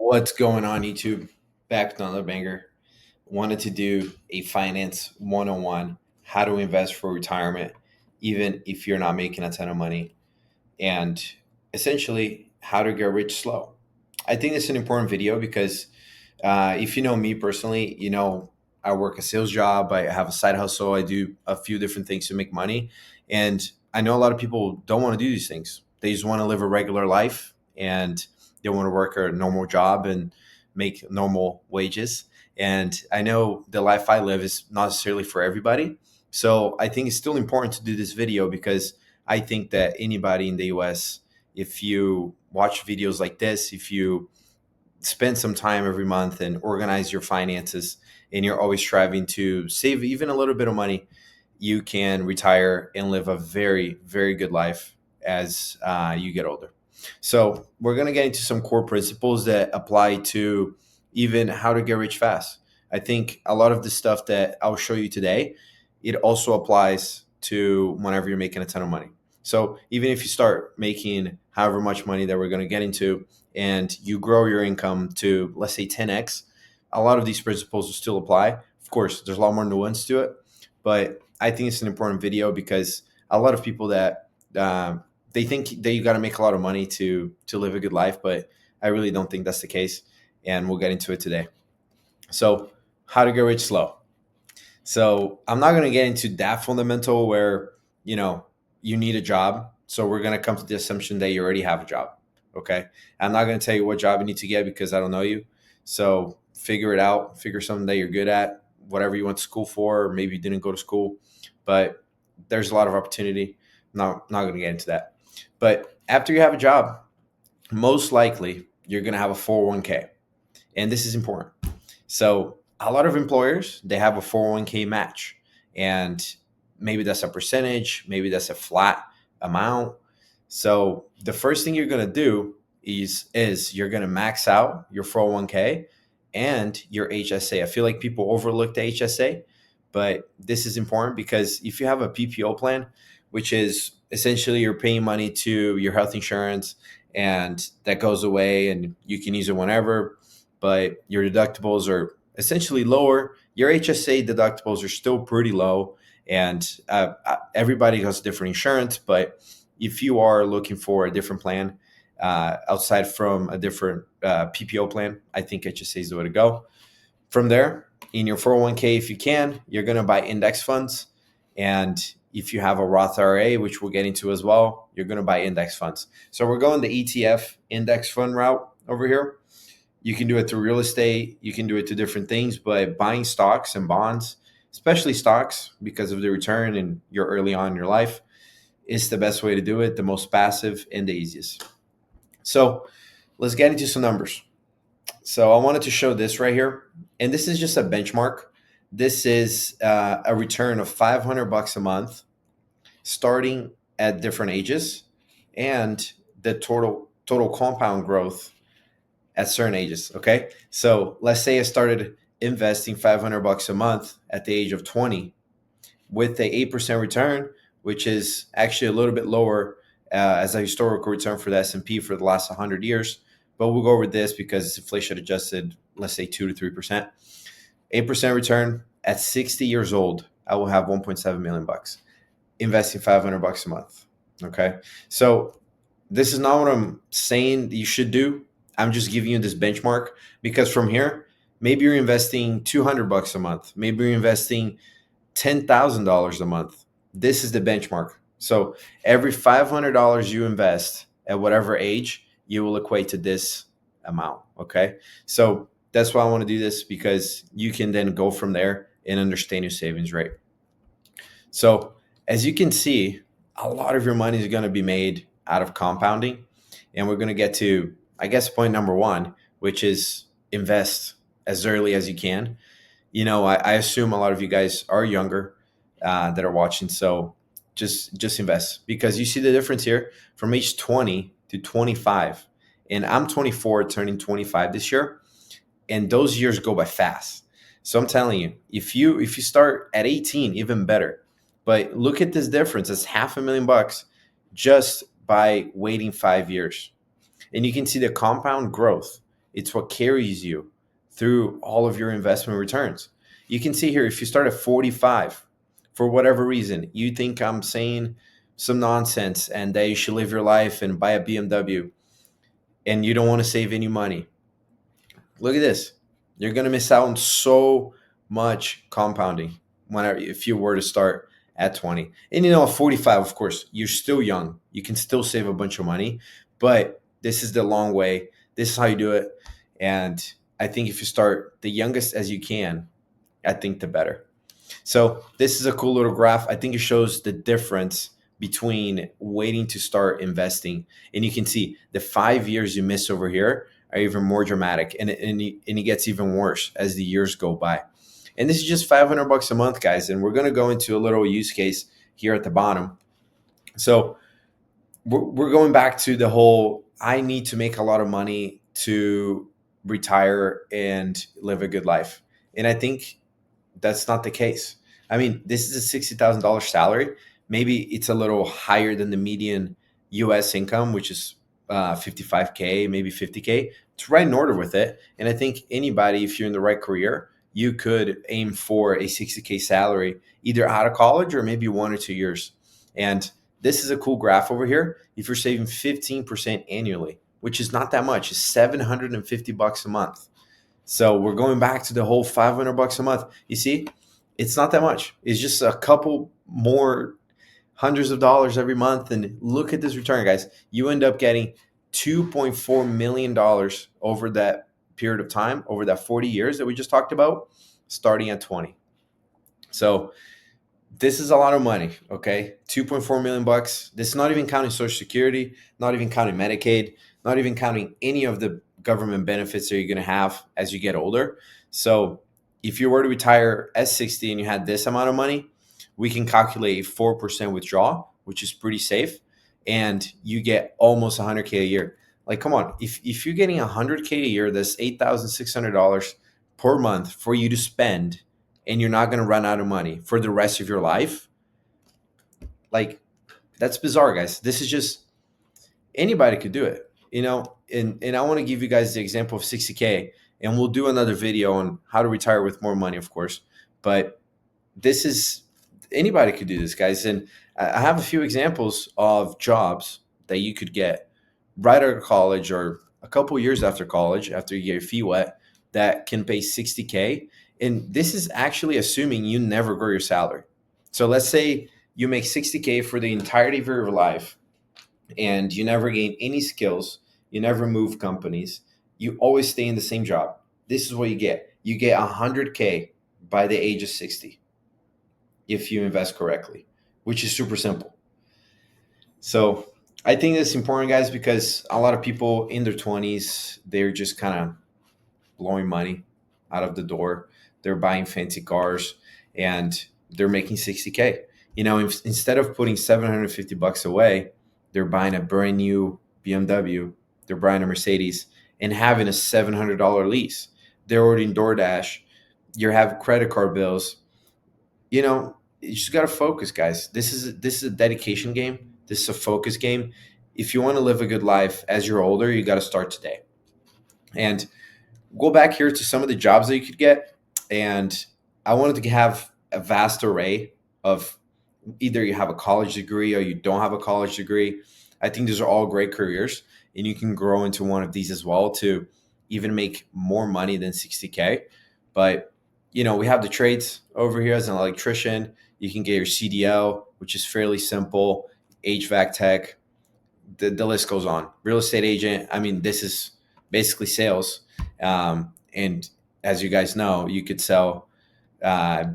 What's going on, YouTube? Back with another banger. Wanted to do a finance 101, how to invest for retirement, even if you're not making a ton of money, and essentially how to get rich slow. I think it's an important video because if you know me personally, I work a sales job, I have a side hustle, I do a few different things to make money. And I know a lot of people don't want to do these things. They just want to live a regular life and they want to work a normal job and make normal wages. And I know the life I live is not necessarily for everybody. So I think it's still important to do this video because I think that anybody in the US, if you watch videos like this, if you spend some time every month and organize your finances and you're always striving to save even a little bit of money, you can retire and live a very, very good life as you get older. So we're going to get into some core principles that apply to even how to get rich fast. I think a lot of the stuff that I'll show you today, it also applies to whenever you're making a ton of money. So even if you start making however much money that we're going to get into, and you grow your income to, let's say, 10x, a lot of these principles will still apply. Of course, there's a lot more nuance to it, but I think it's an important video because a lot of people that they think that you got to make a lot of money to live a good life, but I really don't think that's the case, and we'll get into it today. So, how to get rich slow. So, I'm not going to get into that fundamental where you need a job. So, we're going to come to the assumption that you already have a job. Okay. I'm not going to tell you what job you need to get because I don't know you. So figure it out, figure something that you're good at, whatever you went to school for, or maybe you didn't go to school, but there's a lot of opportunity. Not going to get into that. But after you have a job, most likely you're going to have a 401k. And this is important. So a lot of employers, they have a 401k match. And maybe that's a percentage, maybe that's a flat amount. So the first thing you're going to do is you're going to max out your 401k and your HSA. I feel like people overlook the HSA, but this is important because if you have a PPO plan, which is essentially you're paying money to your health insurance and that goes away and you can use it whenever, but your deductibles are essentially lower. Your HSA deductibles are still pretty low, and everybody has different insurance, but if you are looking for a different plan outside from a different PPO plan, I think HSA is the way to go. From there, in your 401k, if you can, you're going to buy index funds. And if you have a Roth IRA, which we'll get into as well, you're going to buy index funds. So we're going the ETF index fund route over here. You can do it through real estate. You can do it to different things, but buying stocks and bonds, especially stocks, because of the return and you're early on in your life, is the best way to do it, the most passive and the easiest. So let's get into some numbers. So I wanted to show this right here. And this is just a benchmark. This is a return of $500 a month starting at different ages and the total compound growth at certain ages. Okay. So let's say I started investing $500 a month at the age of 20 with the 8% return, which is actually a little bit lower as a historical return for the S&P for the last 100 years. But we'll go over this because it's inflation adjusted, let's say 2 to 3%. 8% return at 60 years old, I will have 1.7 million bucks investing $500 a month. Okay. So this is not what I'm saying you should do. I'm just giving you this benchmark because from here, maybe you're investing $200 a month. Maybe you're investing $10,000 a month. This is the benchmark. So every $500 you invest at whatever age, you will equate to this amount. Okay. So that's why I want to do this because you can then go from there and understand your savings rate. So as you can see, a lot of your money is going to be made out of compounding. And we're going to get to, I guess, point number one, which is invest as early as you can. I assume a lot of you guys are younger that are watching. So just invest because you see the difference here from age 20 to 25. And I'm 24, turning 25 this year. And those years go by fast. So I'm telling you, if you start at 18, even better. But look at this difference. It's $500,000 just by waiting 5 years. And you can see the compound growth It's what carries you through all of your investment returns. You can see here, if you start at 45, for whatever reason, you think I'm saying some nonsense and that you should live your life and buy a BMW and you don't want to save any money. Look at this. You're going to miss out on so much compounding whenever if you were to start at 20. And at 45, of course, you're still young. You can still save a bunch of money, but this is the long way. This is how you do it. And I think if you start the youngest as you can, I think the better. So this is a cool little graph. I think it shows the difference between waiting to start investing. And you can see the 5 years you miss over here are even more dramatic. And it gets even worse as the years go by. And this is just $500 a month, guys. And we're going to go into a little use case here at the bottom. So we're going back to the whole, I need to make a lot of money to retire and live a good life. And I think that's not the case. I mean, this is a $60,000 salary. Maybe it's a little higher than the median US income, which is 55K, maybe 50K. It's right in order with it. And I think anybody, if you're in the right career, you could aim for a 60K salary, either out of college or maybe 1 or 2 years. And this is a cool graph over here. If you're saving 15% annually, which is not that much, it's $750 a month. So we're going back to the whole $500 a month. You see, it's not that much. It's just a couple more hundreds of dollars every month. And look at this return, guys. You end up getting $2.4 million over that period of time, over that 40 years that we just talked about, starting at 20. So this is a lot of money, okay? 2.4 million bucks. This is not even counting Social Security, not even counting Medicaid, not even counting any of the government benefits that you're going to have as you get older. So if you were to retire at 60 and you had this amount of money, we can calculate a 4% withdrawal, which is pretty safe, and you get almost 100K a year. Like, come on, if you're getting 100K a year, that's $8,600 per month for you to spend, and you're not going to run out of money for the rest of your life. Like, that's bizarre, guys. This is just, anybody could do it, and I want to give you guys the example of 60K, and we'll do another video on how to retire with more money, of course. But this is, anybody could do this, guys. And I have a few examples of jobs that you could get right out of college or a couple years after college, after you get your feet wet, that can pay 60K. And this is actually assuming you never grow your salary. So let's say you make 60K for the entirety of your life and you never gain any skills, you never move companies, you always stay in the same job. This is what you get. You get 100K by the age of 60 if you invest correctly, which is super simple. So I think that's important, guys, because a lot of people in their 20s, they're just kind of blowing money out of the door. They're buying fancy cars and they're making 60K. Instead of putting $750 away, they're buying a brand new BMW, they're buying a Mercedes and having a $700 lease. They're ordering DoorDash. You're having credit card bills. You just got to focus, guys. This is a dedication game. This is a focus game. If you want to live a good life as you're older, you got to start today. And go back here to some of the jobs that you could get. And I wanted to have a vast array of either you have a college degree or you don't have a college degree. I think these are all great careers, and you can grow into one of these as well to even make more money than 60K. But, we have the trades over here. As an electrician, you can get your CDL, which is fairly simple, HVAC tech, the list goes on. Real estate agent, I mean, this is basically sales. And as you guys know, you could sell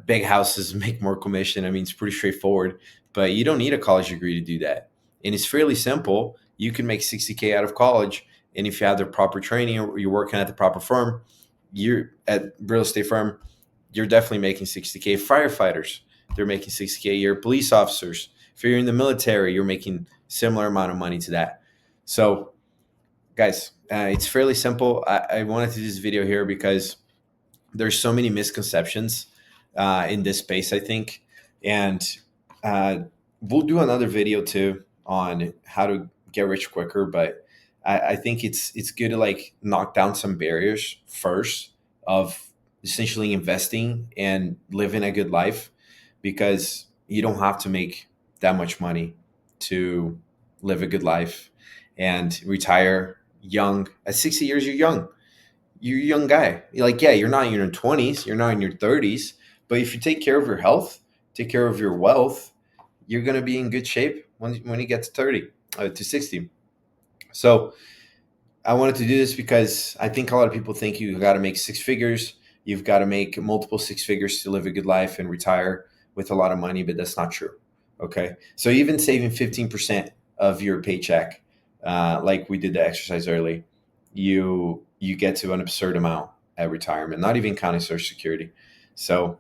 big houses, make more commission. I mean, it's pretty straightforward, but you don't need a college degree to do that. And it's fairly simple. You can make 60K out of college. And if you have the proper training or you're working at the proper firm, you're at real estate firm, you're definitely making 60K. Firefighters, they're making 60K a year. Police officers, if you're in the military, you're making similar amount of money to that. So guys, it's fairly simple. I wanted to do this video here because there's so many misconceptions in this space, I think. And we'll do another video too on how to get rich quicker. But I think it's good to like knock down some barriers first of essentially investing and living a good life, because you don't have to make that much money to live a good life and retire young. At 60 years, you're young. You're a young guy. You're like, yeah, you're not in your 20s, you're not in your 30s, but if you take care of your health, take care of your wealth, you're going to be in good shape when you get to 30, to 60. So I wanted to do this because I think a lot of people think you got to make six figures. You've got to make multiple six figures to live a good life and retire with a lot of money, but that's not true. Okay. So even saving 15% of your paycheck, like we did the exercise early, you get to an absurd amount at retirement, not even counting Social Security. So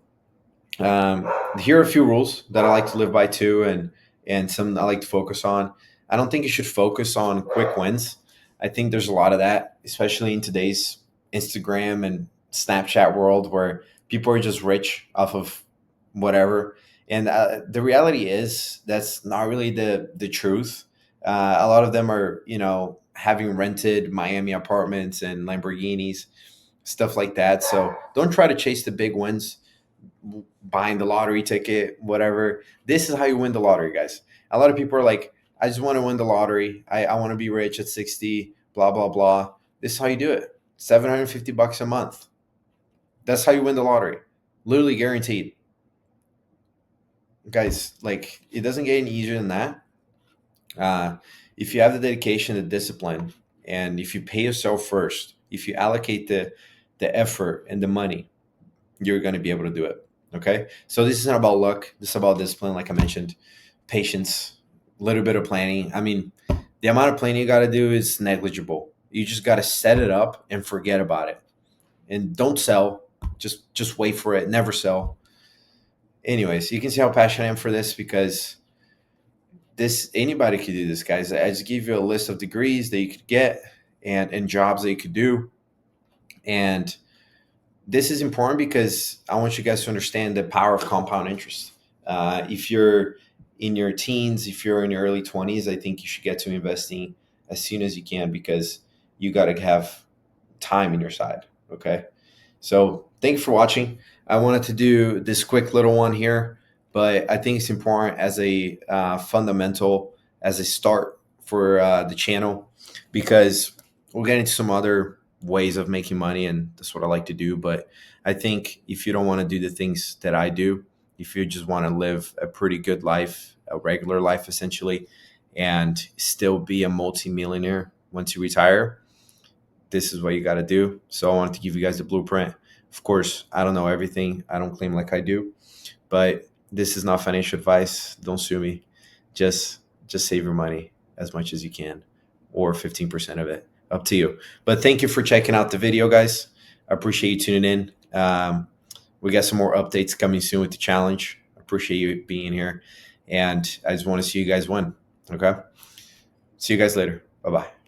here are a few rules that I like to live by too, and some I like to focus on. I don't think you should focus on quick wins. I think there's a lot of that, especially in today's Instagram and Snapchat world, where people are just rich off of whatever. And the reality is that's not really the truth. A lot of them are, having rented Miami apartments and Lamborghinis, stuff like that. So don't try to chase the big wins, buying the lottery ticket, whatever. This is how you win the lottery, guys. A lot of people are like, I just want to win the lottery. I want to be rich at 60, blah, blah, blah. This is how you do it. $750 a month. That's how you win the lottery. Literally guaranteed. Guys, like, it doesn't get any easier than that. If you have the dedication, the discipline, and if you pay yourself first, if you allocate the effort and the money, you're going to be able to do it. Okay. So this isn't about luck. This is about discipline. Like I mentioned, patience, a little bit of planning. I mean, the amount of planning you got to do is negligible. You just got to set it up and forget about it, and don't sell. Just wait for it. Never sell. Anyways, you can see how passionate I am for this, because this anybody could do this, guys. I just give you a list of degrees that you could get, and jobs that you could do. And this is important because I want you guys to understand the power of compound interest. If you're in your teens, if you're in your early 20s, I think you should get to investing as soon as you can, because you got to have time in your side. Okay. So thank you for watching. I wanted to do this quick little one here, but I think it's important as a fundamental, as a start for the channel, because we'll get into some other ways of making money, and that's what I like to do. But I think if you don't want to do the things that I do, if you just want to live a pretty good life, a regular life essentially, and still be a multimillionaire once you retire, this is what you got to do. So I wanted to give you guys the blueprint. Of course, I don't know everything. I don't claim like I do, but this is not financial advice. Don't sue me. Just save your money as much as you can, or 15% of it. Up to you. But thank you for checking out the video, guys. I appreciate you tuning in. We got some more updates coming soon with the challenge. I appreciate you being here. And I just want to see you guys win. Okay. See you guys later. Bye-bye.